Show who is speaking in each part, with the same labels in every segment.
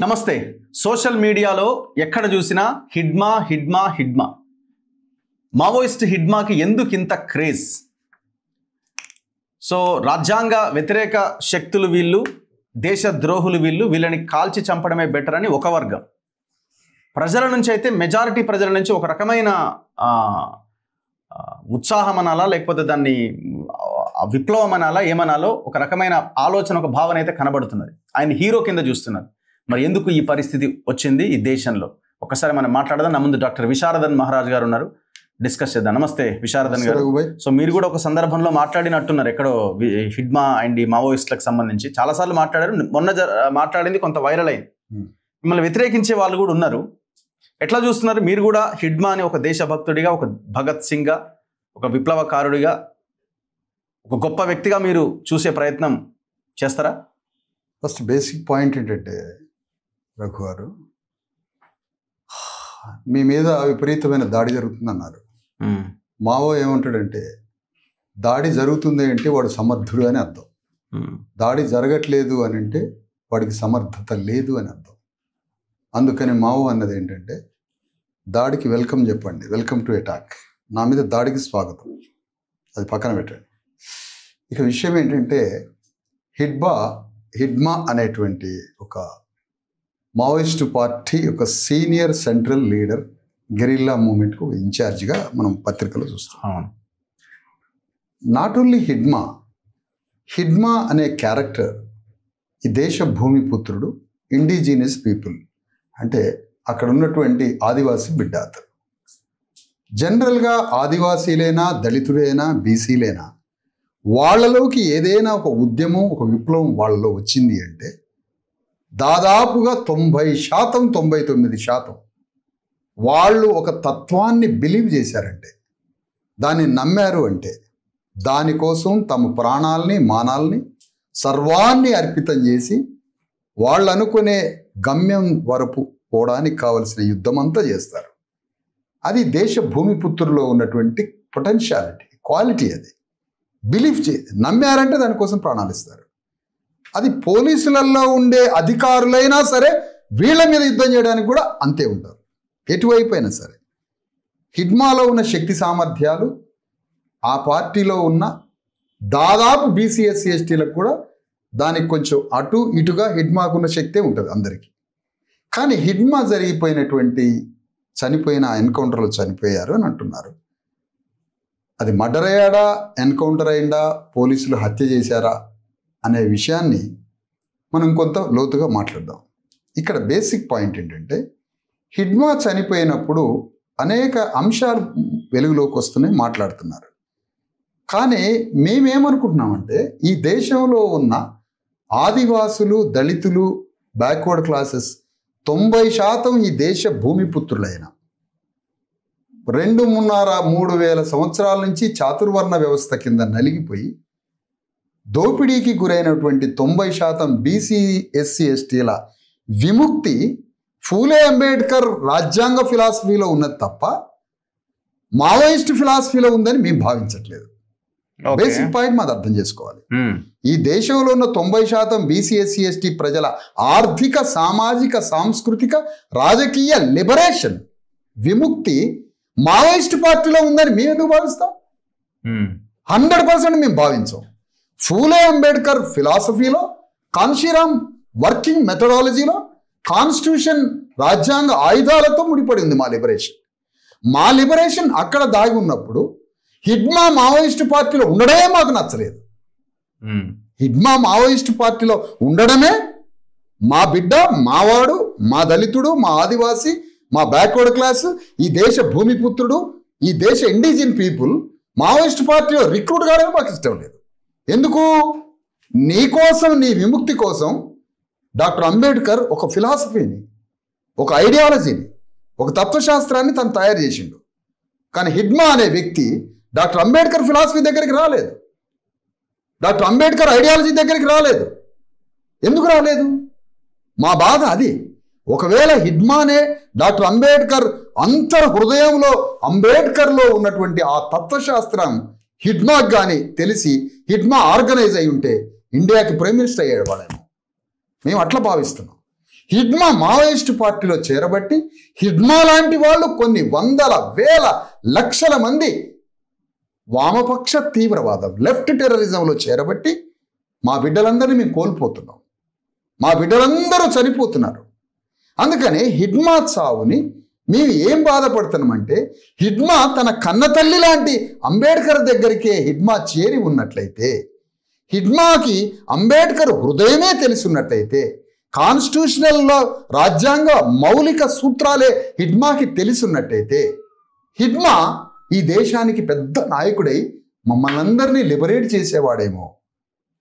Speaker 1: నమస్తే. సోషల్ మీడియాలో ఎక్కడ చూసినా హిడ్మా హిడ్మా హిడ్మా. మావోయిస్ట్ హిడ్మాకి ఎందుకు ఇంత క్రేజ్? సో రాజ్యాంగ వ్యతిరేక శక్తులు వీళ్ళు, దేశ ద్రోహులు వీళ్ళు, వీళ్ళని కాల్చి చంపడమే బెటర్ అని ఒక వర్గం. ప్రజల నుంచి అయితే మెజారిటీ ప్రజల నుంచి ఒక రకమైన ఉత్సాహం అనాలా, లేకపోతే దాన్ని విప్లవం అనాలా, ఏమనాలో ఒక రకమైన ఆలోచన, ఒక భావన అయితే కనబడుతున్నది. ఆయన హీరో కింద చూస్తున్నారు. మరి ఎందుకు ఈ పరిస్థితి వచ్చింది ఈ దేశంలో? ఒకసారి మనం మాట్లాడదాం. నా ముందు డాక్టర్ విశారదన్ మహారాజ్ గారు ఉన్నారు, డిస్కస్ చేద్దాం. నమస్తే విశారదన్ గారు. సో మీరు కూడా ఒక సందర్భంలో మాట్లాడినట్టున్నారు ఎక్కడో హిడ్మా అండ్ ఈ మావోయిస్టులకు సంబంధించి చాలాసార్లు మాట్లాడారు. మొన్న మాట్లాడింది కొంత వైరల్ అయింది. మిమ్మల్ని వ్యతిరేకించే వాళ్ళు కూడా ఉన్నారు. ఎట్లా చూస్తున్నారు మీరు కూడా హిడ్మా అని ఒక దేశభక్తుడిగా, ఒక భగత్ సింగ్గా, ఒక విప్లవకారుడిగా, ఒక గొప్ప వ్యక్తిగా మీరు చూసే ప్రయత్నం చేస్తారా?
Speaker 2: ఫస్ట్ బేసిక్ పాయింట్ ఏంటంటే రఘు గారు, మీ మీద విపరీతమైన దాడి జరుగుతుందన్నారు. మావో ఏమంటాడంటే దాడి జరుగుతుంది అంటే వాడు సమర్థుడు అని అర్థం, దాడి జరగట్లేదు అని అంటే వాడికి సమర్థత లేదు అని అర్థం. అందుకని మావో అన్నది ఏంటంటే దాడికి వెల్కమ్ చెప్పండి, వెల్కమ్ టు అటాక్, నా మీద దాడికి స్వాగతం, అది పక్కన పెట్టండి. ఇక విషయం ఏంటంటే హిడ్మా అనేటువంటి ఒక మావోయిస్టు పార్టీ ఒక సీనియర్ సెంట్రల్ లీడర్, గెరిల్లా మూమెంట్కు ఇన్ఛార్జిగా మనం పత్రికలో చూస్తాం. నాట్ ఓన్లీ హిడ్మా అనే క్యారెక్టర్ ఈ దేశ భూమిపుత్రుడు, ఇండిజినియస్ పీపుల్ అంటే అక్కడ ఉన్నటువంటి ఆదివాసీ బిడ్డ అతను. జనరల్గా ఆదివాసీలైనా, దళితులైనా, బీసీలైనా వాళ్ళలోకి ఏదైనా ఒక ఉద్యమం, ఒక విప్లవం వాళ్ళలో వచ్చింది అంటే దాదాపుగా 90%, 99% వాళ్ళు ఒక తత్వాన్ని బిలీవ్ చేశారంటే, దాన్ని నమ్మారు అంటే దానికోసం తమ ప్రాణాలని, మానాల్ని, సర్వాన్ని అర్పితం చేసి వాళ్ళు అనుకునే గమ్యం వరకు పోవడానికి కావలసిన యుద్ధం అంతా చేస్తారు. అది దేశ భూమిపుత్రుల్లో ఉన్నటువంటి పొటెన్షియాలిటీ, క్వాలిటీ. అది బిలీవ్ నమ్మారంటే దానికోసం ప్రాణాలు ఇస్తారు. అది పోలీసులలో ఉండే అధికారులైనా సరే వీళ్ళ మీద యుద్ధం చేయడానికి కూడా అంతే ఉంటారు, ఎటువైపు అయినా సరే. హిడ్మాలో ఉన్న శక్తి సామర్థ్యాలు ఆ పార్టీలో ఉన్న దాదాపు బీసీ, ఎస్సీ, ఎస్టీలకు కూడా దానికి కొంచెం అటు ఇటుగా హిడ్మాకున్న శక్తే ఉంటుంది అందరికీ. కానీ హిడ్మా జరిగిపోయినటువంటి చనిపోయిన ఎన్కౌంటర్లో చనిపోయారు అని అంటున్నారు. అది మర్డర్ అయ్యాడా, ఎన్కౌంటర్ అయిందా, పోలీసులు హత్య చేశారా అనే విషయాన్ని మనం కొంత లోతుగా మాట్లాడదాం. ఇక్కడ బేసిక్ పాయింట్ ఏంటంటే హిడ్మా చనిపోయినప్పుడు అనేక అంశాలు వెలుగులోకి వస్తున్నాయి, మాట్లాడుతున్నారు. కానీ మేమేమనుకుంటున్నామంటే ఈ దేశంలో ఉన్న ఆదివాసులు, దళితులు, బ్యాక్వర్డ్ క్లాసెస్ 90% ఈ దేశ భూమిపుత్రులైన 2,500-3,000 సంవత్సరాల నుంచి చాతుర్వర్ణ వ్యవస్థ కింద నలిగిపోయి దోపిడీకి గురైనటువంటి 90% బీసీ, ఎస్సీ, ఎస్టీల విముక్తి ఫూలే అంబేద్కర్ రాజ్యాంగ ఫిలాసఫీలో ఉన్నది తప్ప మావోయిస్ట్ ఫిలాసఫీలో ఉందని మేము భావించట్లేదు. బేసిక్ పాయింట్ మాది అర్థం చేసుకోవాలి. ఈ దేశంలో ఉన్న 90% బీసీ, ఎస్సీ, ఎస్టీ ప్రజల ఆర్థిక, సామాజిక, సాంస్కృతిక, రాజకీయ లిబరేషన్, విముక్తి మావోయిస్ట్ పార్టీలో ఉందని మేము ఎందుకు భావిస్తాం? 100% మేము భావించాం. ఫూలే అంబేద్కర్ ఫిలాసఫీలో, కాన్షీరామ్ వర్కింగ్ మెథడాలజీలో, కాన్స్టిట్యూషన్ రాజ్యాంగ ఆయుధాలతో ముడిపడి ఉంది మా లిబరేషన్ అక్కడ దాగి ఉన్నప్పుడు హిడ్మా మావోయిస్టు పార్టీలో ఉండడమే మాకు నచ్చలేదు. హిడ్మా మావోయిస్టు పార్టీలో ఉండడమే మా బిడ్డ, మావాడు, మా దళితుడు, మా ఆదివాసి, మా బ్యాక్వర్డ్ క్లాస్, ఈ దేశ భూమిపుత్రుడు, ఈ దేశ ఇండిజిన్ పీపుల్ మావోయిస్టు పార్టీలో రిక్రూట్ కావడమే మాకు ఇష్టం లేదు. ఎందుకు? నీకోసం, నీ విముక్తి కోసం డాక్టర్ అంబేద్కర్ ఒక ఫిలాసఫీని, ఒక ఐడియాలజీని, ఒక తత్వశాస్త్రాన్ని తను తయారు చేసిండు. కానీ హిడ్మా అనే వ్యక్తి డాక్టర్ అంబేద్కర్ ఫిలాసఫీ దగ్గరికి రాలేదు, డాక్టర్ అంబేద్కర్ ఐడియాలజీ దగ్గరికి రాలేదు. ఎందుకు రాలేదు? మా బాధ అది. ఒకవేళ హిడ్మానే డాక్టర్ అంబేద్కర్ హృదయంలో అంబేద్కర్లో ఉన్నటువంటి ఆ తత్వశాస్త్రం హిడ్మాకి కానీ తెలిసి హిడ్మా ఆర్గనైజ్ అయి ఉంటే ఇండియాకి ప్రైమ్ మినిస్టర్ అయ్యేవాడేమో. మేము అట్లా భావిస్తున్నాం. హిడ్మా మావోయిస్ట్ పార్టీలో చేరబట్టి హిడ్మా లాంటి వాళ్ళు కొన్ని వందల వేల లక్షల మంది వామపక్ష తీవ్రవాదం లెఫ్ట్ టెర్రరిజంలో చేరబట్టి మా బిడ్డలందరినీ మేము కోల్పోతున్నాం, మా బిడ్డలందరూ చనిపోతున్నారు. అందుకని హిడ్మా చావుని మేము ఏం బాధపడుతున్నామంటే, హిడ్మా తన కన్నతల్లి లాంటి అంబేద్కర్ దగ్గరికే హిడ్మా చేరి ఉన్నట్లయితే, హిడ్మాకి అంబేద్కర్ హృదయమే తెలిసి ఉన్నట్లయితే, కాన్స్టిట్యూషనల్లో రాజ్యాంగ మౌలిక సూత్రాలే హిడ్మాకి తెలిసి ఉన్నట్టయితే, హిడ్మా ఈ దేశానికి పెద్ద నాయకుడై మమ్మల్ని అందరినీ లిబరేట్ చేసేవాడేమో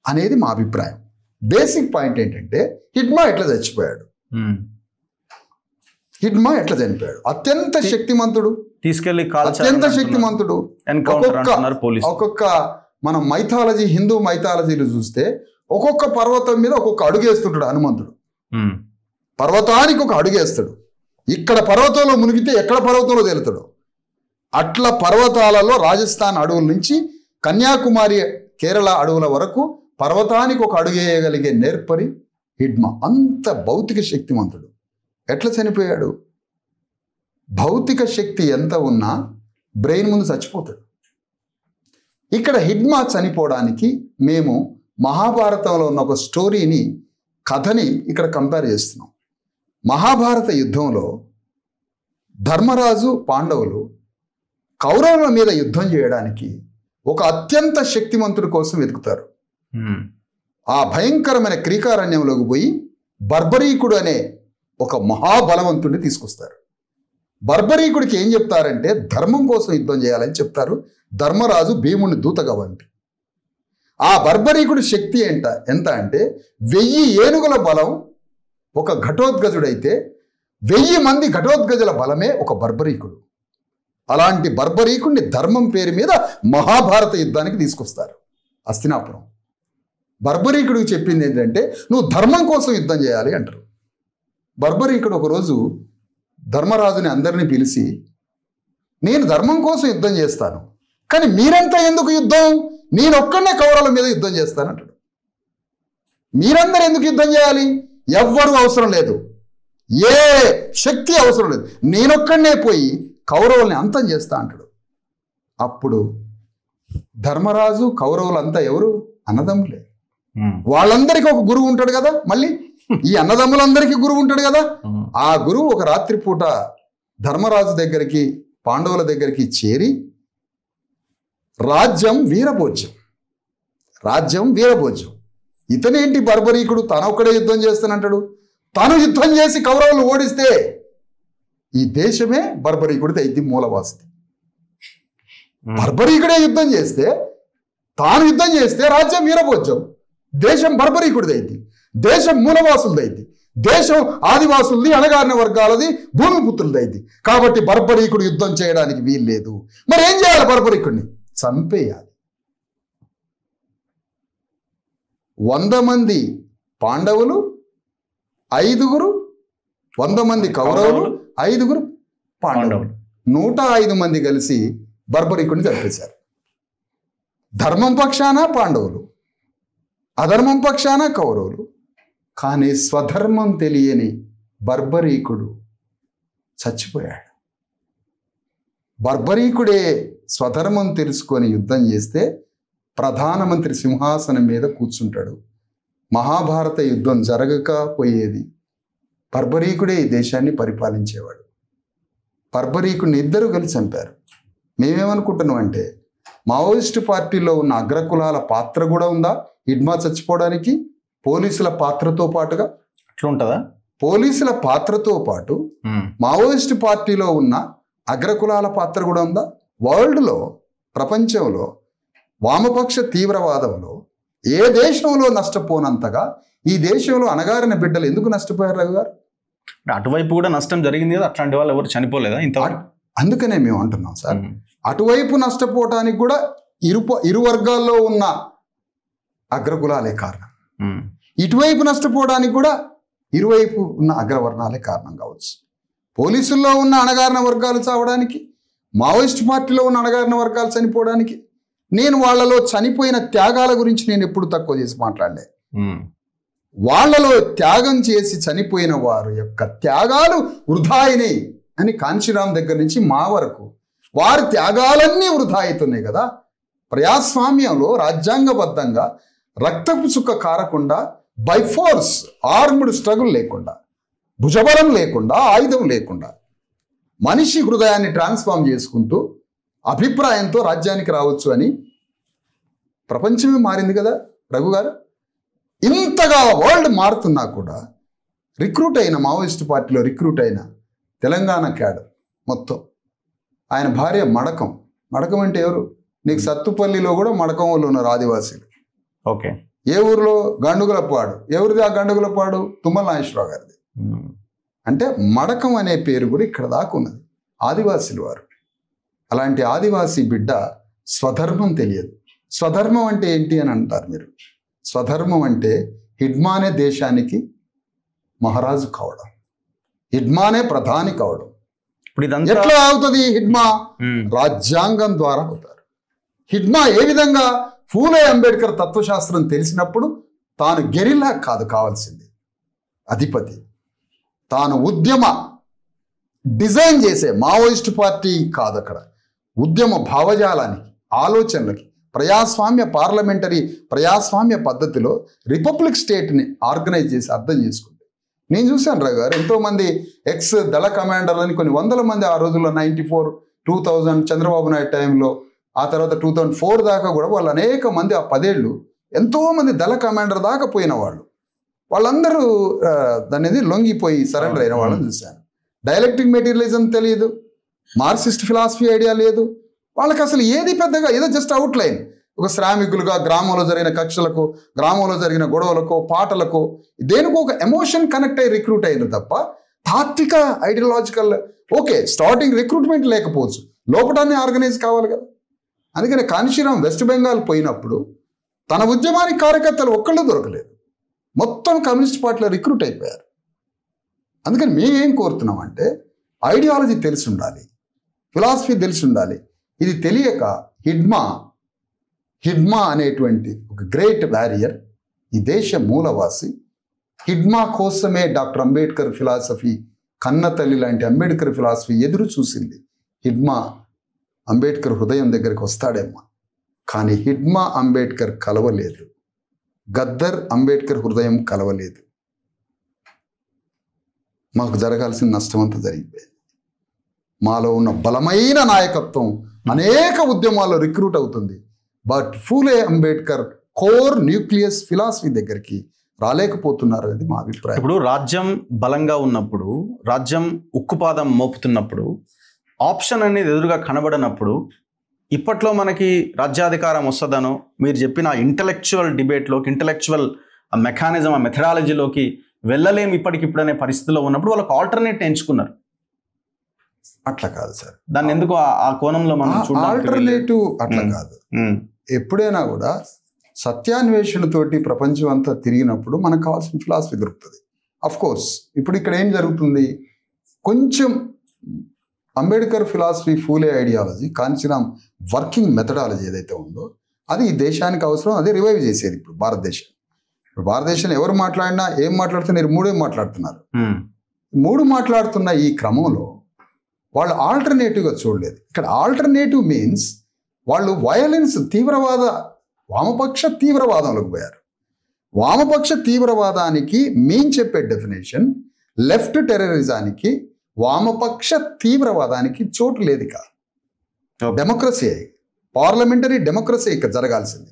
Speaker 2: అనేది మా అభిప్రాయం. బేసిక్ పాయింట్ ఏంటంటే, హిడ్మా ఎట్లా చచ్చిపోయాడు, హిడ్మా ఎట్లా చనిపోయాడు? అత్యంత శక్తిమంతుడు,
Speaker 1: తీసుకెళ్లి
Speaker 2: అత్యంత శక్తిమంతుడు. ఒక్కొక్క మనం మైథాలజీ, హిందూ మైథాలజీలు చూస్తే ఒక్కొక్క పర్వతం మీద ఒక్కొక్క అడుగేస్తుంటాడు హనుమంతుడు. పర్వతానికి ఒక అడుగేస్తాడు. ఇక్కడ పర్వతంలో మునిగితే ఎక్కడ పర్వతంలో తేలుతాడు. అట్లా పర్వతాలలో రాజస్థాన్ అడవుల నుంచి కన్యాకుమారి కేరళ అడవుల వరకు పర్వతానికి ఒక అడుగేయగలిగే నేర్పరి హిడ్మా. అంత భౌతిక శక్తిమంతుడు. ఎట్లా చనిపోయాడు? భౌతిక శక్తి ఎంత ఉన్నా బ్రెయిన్ ముందు చచ్చిపోతాడు. ఇక్కడ హిడ్మా చనిపోవడానికి మేము మహాభారతంలో ఉన్న ఒక స్టోరీని, కథని ఇక్కడ కంపేర్ చేస్తున్నాం. మహాభారత యుద్ధంలో ధర్మరాజు పాండవులు కౌరవుల మీద యుద్ధం చేయడానికి ఒక అత్యంత శక్తిమంతుడి కోసం వెతుకుతారు. ఆ భయంకరమైన క్రీకారణ్యంలోకి పోయి బర్బరీకుడు అనే ఒక మహాబలవంతుడిని తీసుకొస్తారు. బర్బరీకుడికి ఏం చెప్తారంటే, ధర్మం కోసం యుద్ధం చేయాలని చెప్తారు. ధర్మరాజు భీముని దూతగా పంపి, ఆ బర్బరీకుడి శక్తి ఎంత అంటే 1000 ఏనుగుల బలం ఒక ఘటోద్గజుడైతే 1000 మంది ఘటోద్గజుల బలమే ఒక బర్బరీకుడు. అలాంటి బర్బరీకుడిని ధర్మం పేరు మీద మహాభారత యుద్ధానికి తీసుకొస్తారు హస్తినాపురం. బర్బరీకుడికి చెప్పింది ఏంటంటే, నువ్వు ధర్మం కోసం యుద్ధం చేయాలి అంటారు. బర్బరీకుడు ఒకరోజు ధర్మరాజుని అందరినీ పిలిచి, నేను ధర్మం కోసం యుద్ధం చేస్తాను, కానీ మీరంతా ఎందుకు యుద్ధం? నేను ఒక్కడనే కౌరవుల మీద యుద్ధం చేస్తానంటాడు. మీరందరూ ఎందుకు యుద్ధం చేయాలి? ఎవ్వరూ అవసరం లేదు, ఏ శక్తి అవసరం లేదు, నేనొక్కడనే పోయి కౌరవుల్ని అంతం చేస్తా అంటాడు. అప్పుడు ధర్మరాజు కౌరవులంతా ఎవరు? అన్నదమ్ములే. వాళ్ళందరికీ ఒక గురువు ఉంటాడు కదా, మళ్ళీ ఈ అన్నదమ్ములందరికీ గురువు ఉంటాడు కదా. ఆ గురువు ఒక రాత్రిపూట ధర్మరాజు దగ్గరికి, పాండవుల దగ్గరికి చేరి, రాజ్యం వీరభోజ్యం, రాజ్యం వీరభోజ్యం. ఇతనేంటి బర్బరీకుడు తనొక్కడే యుద్ధం చేస్తానంటాడు. తాను యుద్ధం చేసి కౌరవులు ఓడిస్తే ఈ దేశమే బర్బరీకుడిది అయింది, మూలవాసి. బర్బరీకుడే యుద్ధం చేస్తే, తాను యుద్ధం చేస్తే రాజ్యం వీరభోజ్యం, దేశం బర్బరీకుడిది అయింది, దేశం మూలవాసులది అయింది, దేశం ఆదివాసులది, అణగారిన వర్గాలది, భూమిపుత్రులది అయింది. కాబట్టి బర్బరీకుడు యుద్ధం చేయడానికి వీల్లేదు. మరి ఏం చేయాలి? బర్బరీకుడిని చంపేయాలి. 100 మంది పాండవులు, 5 100 మంది కౌరవులు, 5 పాండవులు, 105 మంది కలిసి బర్బరీకుడిని చంపేశారు. ధర్మం పక్షాన పాండవులు, అధర్మం పక్షాన కౌరవులు. కానీ స్వధర్మం తెలియని బర్బరీకుడు చచ్చిపోయాడు. బర్బరీకుడే స్వధర్మం తెలుసుకొని యుద్ధం చేస్తే ప్రధానమంత్రి సింహాసనం మీద కూర్చుంటాడు. మహాభారత యుద్ధం జరగకపోయేది. బర్బరీకుడే ఈ దేశాన్ని పరిపాలించేవాడు. బర్బరీకుడిని 2 కలిసి చంపారు. మేమేమనుకుంటున్నాం అంటే, మావోయిస్టు పార్టీలో ఉన్న అగ్రకులాల పాత్ర కూడా ఉందా హిడ్మా చచ్చిపోవడానికి? పోలీసుల పాత్రతో పాటుగా
Speaker 1: అట్లుంటుందా?
Speaker 2: పోలీసుల పాత్రతో పాటు మావోయిస్టు పార్టీలో ఉన్న అగ్రకులాల పాత్ర కూడా ఉందా? వరల్డ్లో, ప్రపంచంలో వామపక్ష తీవ్రవాదంలో ఏ దేశంలో నష్టపోనంతగా ఈ దేశంలో అణగారిన బిడ్డలు ఎందుకు నష్టపోయారు రఘు గారు?
Speaker 1: అటువైపు కూడా నష్టం జరిగింది కదా, అట్లాంటి వాళ్ళు ఎవరు చనిపోలేదా ఇంతవరకు?
Speaker 2: అందుకనే మేము అంటున్నాం సార్, అటువైపు నష్టపోవటానికి కూడా ఇరు వర్గాల్లో ఉన్న అగ్రకులాలే కారణం. ఇటువైపు నష్టపోవడానికి కూడా ఇరువైపు ఉన్న అగ్రవర్ణాలే కారణం కావచ్చు. పోలీసుల్లో ఉన్న అణగారిన వర్గాలు చావడానికి, మావోయిస్ట్ పార్టీలో ఉన్న అణగారిన వర్గాలు చనిపోవడానికి. నేను వాళ్ళలో చనిపోయిన త్యాగాల గురించి నేను ఎప్పుడు తక్కువ చేసి మాట్లాడలే. వాళ్ళలో త్యాగం చేసి చనిపోయిన వారి యొక్క త్యాగాలు వృధా అయినాయి అని కాంశీరామ్ దగ్గర నుంచి మా వరకు వారి త్యాగాలన్నీ వృధా అవుతున్నాయి కదా. ప్రజాస్వామ్యంలో రాజ్యాంగబద్ధంగా రక్తపు చుక్క కారకుండా బై ఫోర్స్ ఆర్మ్డ్ స్ట్రగుల్ లేకుండా, భుజబలం లేకుండా, ఆయుధం లేకుండా మనిషి హృదయాన్ని ట్రాన్స్ఫార్మ్ చేసుకుంటూ అభిప్రాయంతో రాజ్యానికి రావచ్చు అని ప్రపంచమే మారింది కదా రఘు గారు. ఇంతగా వరల్డ్ మారుతున్నా కూడా రిక్రూట్ అయిన మావోయిస్ట్ పార్టీలో రిక్రూట్ అయిన తెలంగాణ క్యాడర్ మొత్తం, ఆయన భార్య మడకం. మడకం అంటే ఎవరు? నీకు సత్తుపల్లిలో కూడా మడకం వాళ్ళు ఉన్నారు ఆదివాసీలు.
Speaker 1: ఓకే.
Speaker 2: ఏ ఊరిలో? గండుగులపాడు. ఎవరిది ఆ గండుగులపాడు? తుమ్మల నాగేశ్వరరావు గారిది. అంటే మడకం అనే పేరు కూడా ఇక్కడ దాకా ఉన్నది, ఆదివాసీలు వారు. అలాంటి ఆదివాసీ బిడ్డ స్వధర్మం తెలియదు. స్వధర్మం అంటే ఏంటి అని అంటారు మీరు. స్వధర్మం అంటే హిడ్మానే దేశానికి మహారాజు కావడం, హిడ్మానే ప్రధాని కావడం.
Speaker 1: ఇప్పుడు ఇదంతా
Speaker 2: ఎట్లా అవుతుంది హిడ్మా? రాజ్యాంగం ద్వారా అవుతారు. హిడ్మా ఏ విధంగా? ఫూలే అంబేద్కర్ తత్వశాస్త్రం తెలిసినప్పుడు తాను గెరిల్లా కాదు కావాల్సింది, అధిపతి. తాను ఉద్యమ డిజైన్ చేసే మావోయిస్ట్ పార్టీ కాదు అక్కడ. ఉద్యమ భావజాలానికి, ఆలోచనలకి, ప్రజాస్వామ్య పార్లమెంటరీ ప్రజాస్వామ్య పద్ధతిలో రిపబ్లిక్ స్టేట్ని ఆర్గనైజ్ చేసి అర్థం చేసుకుంటే, నేను చూశాను రావు గారు, ఎంతోమంది ఎక్స్ దళ కమాండర్లని, కొన్ని వందల మంది ఆ రోజుల్లో 94, 2000 చంద్రబాబు నాయుడు టైంలో, ఆ తర్వాత 2004 దాకా కూడా వాళ్ళు అనేక మంది ఆ 10 ఏళ్ళు ఎంతోమంది దళ కమాండర్ దాకా పోయిన వాళ్ళు, వాళ్ళందరూ దాన్ని లొంగిపోయి సరెండర్ అయిన వాళ్ళని చూశాను. డైలెక్టిక్ మెటీరియలిజం తెలియదు, మార్క్సిస్ట్ ఫిలాసఫీ ఐడియా లేదు వాళ్ళకి. అసలు ఏది పెద్దగా, ఏదో జస్ట్ అవుట్లైన్. ఒక శ్రామికులుగా గ్రామంలో జరిగిన కక్షలకు, గ్రామంలో జరిగిన గొడవలకు, పాటలకు, దేనికో ఒక ఎమోషన్ కనెక్ట్ అయ్యి రిక్రూట్ అయిన తప్ప తాత్విక ఐడియాలజికల్ ఓకే స్టార్టింగ్ రిక్రూట్మెంట్ లేకపోవచ్చు, లోపటాన్ని ఆర్గనైజ్ కావాలి కదా. అందుకని కాంశీరామ్ వెస్ట్ బెంగాల్ పోయినప్పుడు తన ఉద్యమానికి కార్యకర్తలు ఒక్కళ్ళు దొరకలేదు, మొత్తం కమ్యూనిస్ట్ పార్టీలో రిక్రూట్ అయిపోయారు. అందుకని మేమేం కోరుతున్నామంటే ఐడియాలజీ తెలిసి ఉండాలి, ఫిలాసఫీ తెలిసి ఉండాలి. ఇది తెలియక హిడ్మా అనేటువంటి ఒక గ్రేట్ వారియర్, ఈ దేశ మూలవాసి, హిడ్మా కోసమే డాక్టర్ అంబేద్కర్ ఫిలాసఫీ, కన్న తల్లి లాంటి అంబేద్కర్ ఫిలాసఫీ ఎదురు చూసింది. హిడ్మా అంబేద్కర్ హృదయం దగ్గరికి వస్తాడేమో, కానీ హిడ్మా అంబేద్కర్ కలవలేదు, గద్దర్ అంబేద్కర్ హృదయం కలవలేదు. మాకు జరగాల్సిన నష్టం అంతా జరిగిపోయింది. మాలో ఉన్న బలమైన నాయకత్వం అనేక ఉద్యమాల్లో రిక్రూట్ అవుతుంది, but Phule Ambedkar core nucleus philosophy దగ్గరికి రాలేకపోతున్నారు అనేది మా అభిప్రాయం.
Speaker 1: ఇప్పుడు రాజ్యం బలంగా ఉన్నప్పుడు, రాజ్యం ఉక్కుపాదం మోపుతున్నప్పుడు, ఆప్షన్ అనేది ఎదురుగా కనబడనప్పుడు, ఇప్పట్లో మనకి రాజ్యాధికారం వస్తుందనో మీరు చెప్పిన ఇంటలెక్చువల్ డిబేట్లోకి, ఇంటలెక్చువల్ మెకానిజం, ఆ మెథడాలజీలోకి వెళ్ళలేము ఇప్పటికిప్పుడు అనే పరిస్థితిలో ఉన్నప్పుడు వాళ్ళకి ఆల్టర్నేట్ ఎంచుకున్నారు.
Speaker 2: అట్లా కాదు సార్,
Speaker 1: దాన్ని ఎందుకు ఆ కోణంలో మనం చూడాలి?
Speaker 2: ఆల్టర్నేటివ్ అట్లా కాదు. ఎప్పుడైనా కూడా సత్యాన్వేషణతోటి ప్రపంచం అంతా తిరిగినప్పుడు మనకు కావాల్సిన ఫిలాసఫీ దొరుకుతుంది. అఫ్ కోర్స్ ఇప్పుడు ఇక్కడ ఏం జరుగుతుంది, కొంచెం Ambedkar philosophy, Phule ideology, Kanshi Ram working methodology ఏదైతే ఉందో అది ఈ దేశానికి అవసరం, అదే రివైవ్ చేసేది. ఇప్పుడు భారతదేశం, ఇప్పుడు భారతదేశంలో ఎవరు మాట్లాడినా ఏం మాట్లాడుతున్నారు, మూడే మాట్లాడుతున్నారు. మూడు మాట్లాడుతున్న ఈ క్రమంలో వాళ్ళు ఆల్టర్నేటివ్గా చూడలేదు. ఇక్కడ ఆల్టర్నేటివ్ మీన్స్ వాళ్ళు వయలెన్స్, తీవ్రవాద, వామపక్ష తీవ్రవాదంలోకి పోయారు. వామపక్ష తీవ్రవాదానికి మేము చెప్పే డెఫినేషన్, లెఫ్ట్ టెర్రరిజానికి, వామపక్ష తీవ్రవాదానికి చోటు లేదు. ఇక డెమోక్రసీ, పార్లమెంటరీ డెమోక్రసీ ఇక జరగాల్సింది.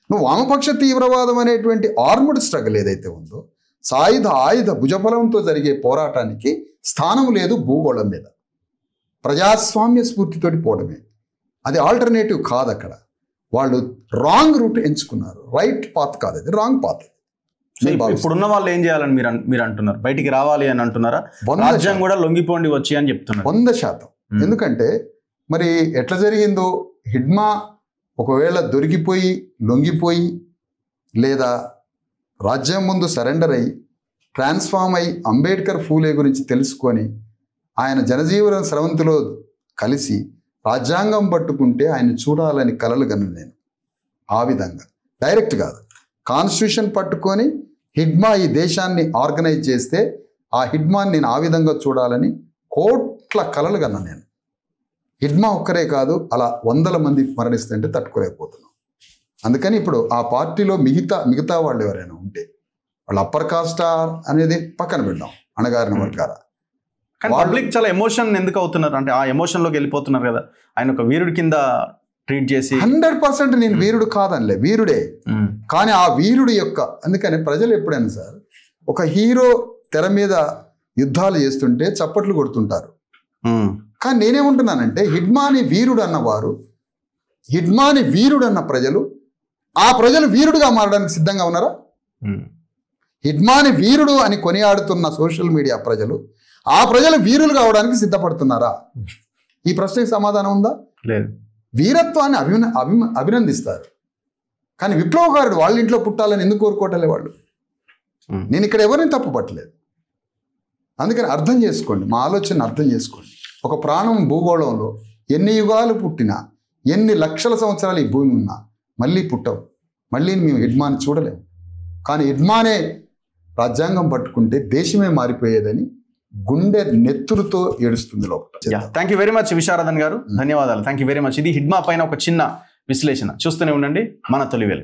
Speaker 2: నువ్వు వామపక్ష తీవ్రవాదం అనేటువంటి ఆర్మ్డ్ స్ట్రగుల్ ఏదైతే ఉందో, సాయుధ ఆయుధ భుజబలంతో జరిగే పోరాటానికి స్థానం లేదు భూగోళం మీద. ప్రజాస్వామ్య స్ఫూర్తితోటి పోవడమే అది ఆల్టర్నేటివ్ కాదు. అక్కడ వాళ్ళు రాంగ్ రూట్ ఎంచుకున్నారు, రైట్ పాత్ కాదు, అది రాంగ్ పాత్.
Speaker 1: ఇప్పుడున్న వాళ్ళు ఏం చేయాలని మీరు అంటున్నారు? బయటికి రావాలి అని అంటున్నారా? రాజ్యం కూడా లొంగిపోండి వచ్చి అని చెప్తున్నారు. 100%.
Speaker 2: ఎందుకంటే మరి ఎట్లా జరిగిందో, హిడ్మా ఒకవేళ దొరికిపోయి, లొంగిపోయి, లేదా రాజ్యం ముందు సరెండర్ అయ్యి, ట్రాన్స్ఫార్మ్ అయ్యి, అంబేద్కర్, ఫూలే గురించి తెలుసుకొని ఆయన జనజీవన స్రవంతిలో కలిసి రాజ్యాంగం పట్టుకుంటే ఆయన చూడాలని కలలు కను నేను. ఆ విధంగా డైరెక్ట్ కాదు, కాన్స్టిట్యూషన్ పట్టుకొని హిడ్మా ఈ దేశాన్ని ఆర్గనైజ్ చేస్తే ఆ హిడ్మాని నేను ఆ విధంగా చూడాలని కోట్ల కలలు కన్నా నేను. హిడ్మా ఒక్కరే కాదు, అలా వందల మంది మరణిస్తుంటే తట్టుకోలేకపోతున్నాం. అందుకని ఇప్పుడు ఆ పార్టీలో మిగతా వాళ్ళు ఎవరైనా ఉంటే వాళ్ళు అప్పర్ కాస్టా అనేది పక్కన పెడదాం, అణగారిన వర్గాల.
Speaker 1: కానీ పబ్లిక్ చాలా ఎమోషన్ ఎందుకు అవుతున్నారు అంటే ఆ ఎమోషన్లోకి వెళ్ళిపోతున్నారు కదా. ఆయన ఒక వీరుడి కింద ట్రీట్ చేసి
Speaker 2: 100% నేను వీరుడు కాదనిలే, వీరుడే. కానీ ఆ వీరుడు యొక్క అందుకని ప్రజలు ఎప్పుడైనా సార్ ఒక హీరో తెర మీద యుద్ధాలు చేస్తుంటే చప్పట్లు కొడుతుంటారు. కానీ నేనేమంటున్నానంటే హిడ్మాని వీరుడు అన్నవారు, హిడ్మాని వీరుడు అన్న ప్రజలు, ఆ ప్రజలు వీరుడుగా మారడానికి సిద్ధంగా ఉన్నారా? హిడ్మాని వీరుడు అని కొనియాడుతున్న సోషల్ మీడియా ప్రజలు, ఆ ప్రజలు వీరులు కావడానికి సిద్ధపడుతున్నారా? ఈ ప్రశ్నకి సమాధానం ఉందా?
Speaker 1: లేదు.
Speaker 2: వీరత్వాన్ని అభినందిస్తారు, కానీ విప్లవకారుడు వాళ్ళ ఇంట్లో పుట్టాలని ఎందుకు కోరుకోవటలే వాళ్ళు? నేను ఇక్కడ ఎవరిని తప్పు పట్టలేదు. అందుకని అర్థం చేసుకోండి, మా ఆలోచన అర్థం చేసుకోండి. ఒక ప్రాణం భూగోళంలో ఎన్ని యుగాలు పుట్టినా, ఎన్ని లక్షల సంవత్సరాలు ఈ భూమి ఉన్నా మళ్ళీ పుట్టవు. మళ్ళీ మేము హిడ్మాని చూడలేము. కానీ హిడ్మానే రాజ్యాంగం పట్టుకుంటే దేశమే మారిపోయేదని గుండె నెత్తురుతో ఏడుస్తుంది లోపల.
Speaker 1: Thank you very much Visharadan గారు, ధన్యవాదాలు. Thank you very much. ఇది హిడ్మా పైన ఒక చిన్న విశ్లేషణ. చూస్తూనే ఉండండి మన తొలి వెలుగు.